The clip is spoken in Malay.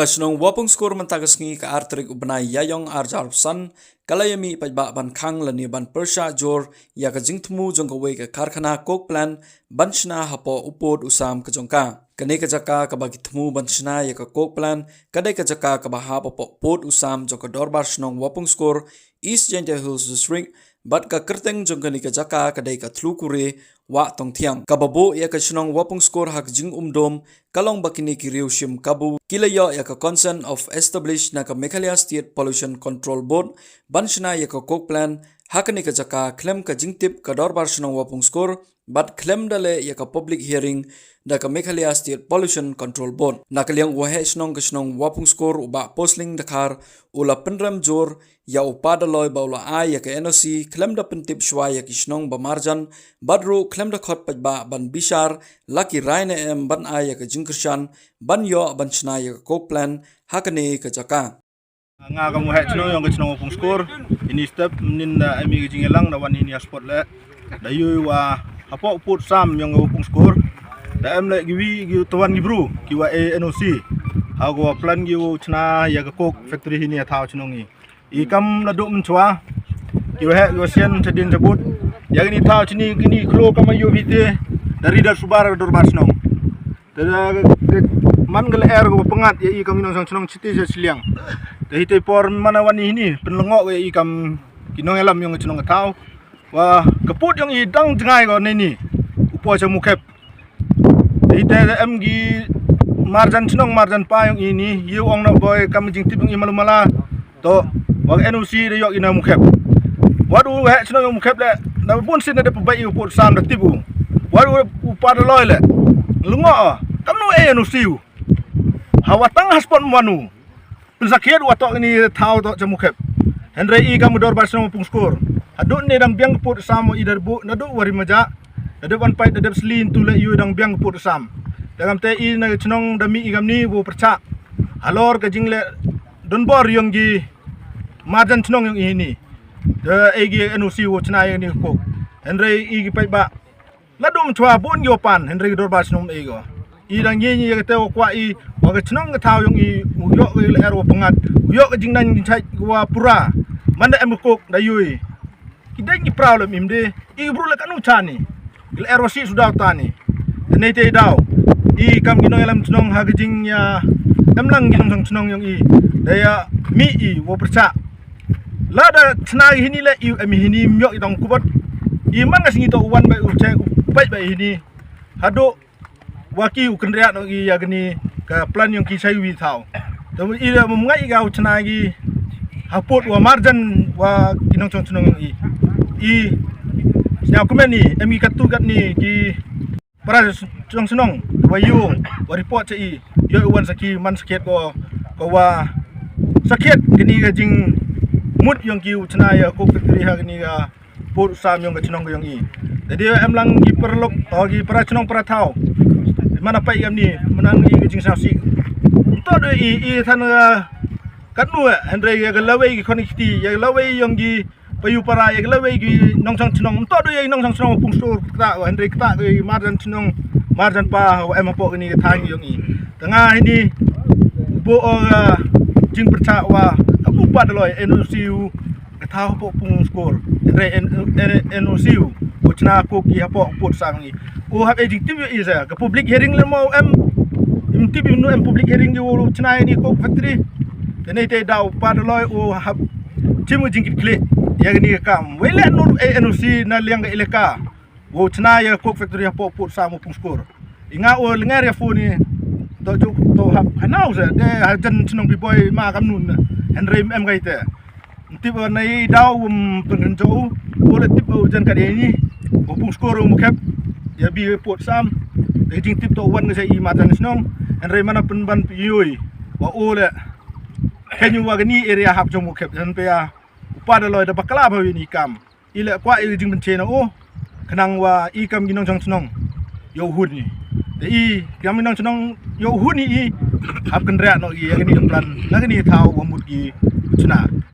Kasnong wapung skor mentakas ngi ka artrik ubnai yayong arjarsan kalayami pajba ban khang lani ban persha jor ya ka jingtmu jong ka wei ka karkhana kok plan banchna hapo upod usam ka jongka kane ka jaka ka bagi thmu banchna ya ka kok plan kadai ka jaka ka baha hapo pod usam jong ka dorbar snong wapung skor East Jente Hills District bat ka kerteng jong ka jaka kadai ka thlukure wa tong thiang kababo ya ka snong wapung skor hak jing umdom kalong bakini ki riushim kabu kilaya ya ka concern of established na ka Meghalaya State Pollution Control Board banshna ya ka kok plan hakani ka jaka klem ka jingtip ka dorbar snong wapung skor bat klem dale ya ka public hearing da ka Meghalaya State Pollution Control Board nakaliang wahe snong ka snong wapung skor uba posling dakar ula penram jor ya upada loy baula ay ya ka NOC klem da pentip shwa ya ki snong ba marjan badru klem da khot pajba ban bishar laki raine em ban ay ya ka jingkrshan ban yo ban chna ya ka kok plan hakane ka jaka nga kamu het chno yang chno pung skor ini step nin da ami jingelang da wan ini sport le da yu wa apo put sam yang pung skor da em le giwi gi tuan gibru ki wa NOC ha go plan gi chna ya ka kok factory ini thao chno ngi I kam la do mchwa ki wa yo sian tedin jabut yang ini thao chni gini klo kam yo vite dari da subar dor basnong da man gel air go pengat ya I kam inong sang chno chiti je siliang da hite por mana wani ini penlengok we I kam kinong elam yang chno thao wa kaput yang I dang jengai go ni upo cha mukep hite em gi marjan chno marjan pa yang ini yu ong na boy kam jing tip ngi malumala to wa NOC de yok ina mukep wadu he chno yung mukep le na bun sin de pabai upot sam de tibu wadu upad loy le lungo kam no NOC hawatang haspon manu pensakiat watok ini thau to jamukep Henry I kam dor basno pung skor adu ne dang biang put sam I darbu nadu wari maja nadu ban pai de slin tu le yu dang biang put sam dalam te I na chnong dami I kam ni bu percha halor ka jingle don bor yung gi marjan chnong yung ini de egi NOC wo chna yang ni ko Henry I gi pai ba ladum chwa bun yo pan Henry dor basno ego I dang ye ye te kwa I wa ka chnong ka thau yung I yo le ero pengat yo ka jingnan chai wa pura manda em ko da yui kidai gi problem imde I bru le kanu chani le ero si sudah tani ne te daw I kam ginong elam chnong ha ga jing ya em lang ginong chnong yung I daya mi I wo percha lada tna hini le I ami hini myok idong kubat I man ngasing ito wan ba uche pai ba hini hado waki ukendria no I ya gni ka plan yung kisai wi thau to I da mungai ga tna gi hapot wa marjan wa ginong chnong I nya kumeni ami katu gat ni ki para senong wa yu wa report cha I yo wan saki man sakit ko wa sakit gini ga jing mut yang ki uchna ya ko factory ha gini ga pur sam yang ga chnong yang I jadi em lang gi perlok to gi para chnong para thau mana pai gam ni menang I ga jing sasi to do I than kan nu Andre ga lawe gi connectivity ya lawe yang gi payu para ya lawe gi nong sang chnong to do ya nong sang chnong pung stor ta Andre ta gi marjan chnong marjan pa em po gini ga thang yang I tengah ini bo jing perca wa kapu padloy NOC thao po pung skor re NOC uchna ko ki hapo pot sangi o have adjective is a public hearing le mo em tip no em public hearing yo uchna ni ko factory tene te daw padloy o hab chimu jing kle ya ni kam wele no NOC na liang eleka wo uchna ya ko factory hapo pot samu pung skor inga o lengar ya foni to hab hanau se de hajan chnong pi boy ma kam nun Henry em gai te tip nai daw pengen jo ole tip jan ka de ni o pung skor mu kep ya bi pot sam de jing tip to wan se I ma jan snong Henry mana pen ban pi yoi wa ole kenyu wa gani area hab jo mu kep jan pe ya upada loy da bakla ba ni kam ile kwa I jing ben che na o kanang wa I kam ginong jang snong yo hun ni I kami nang senang yo huni I hab kendra no I yang ni plan lagi ni tahu wamut gi cuna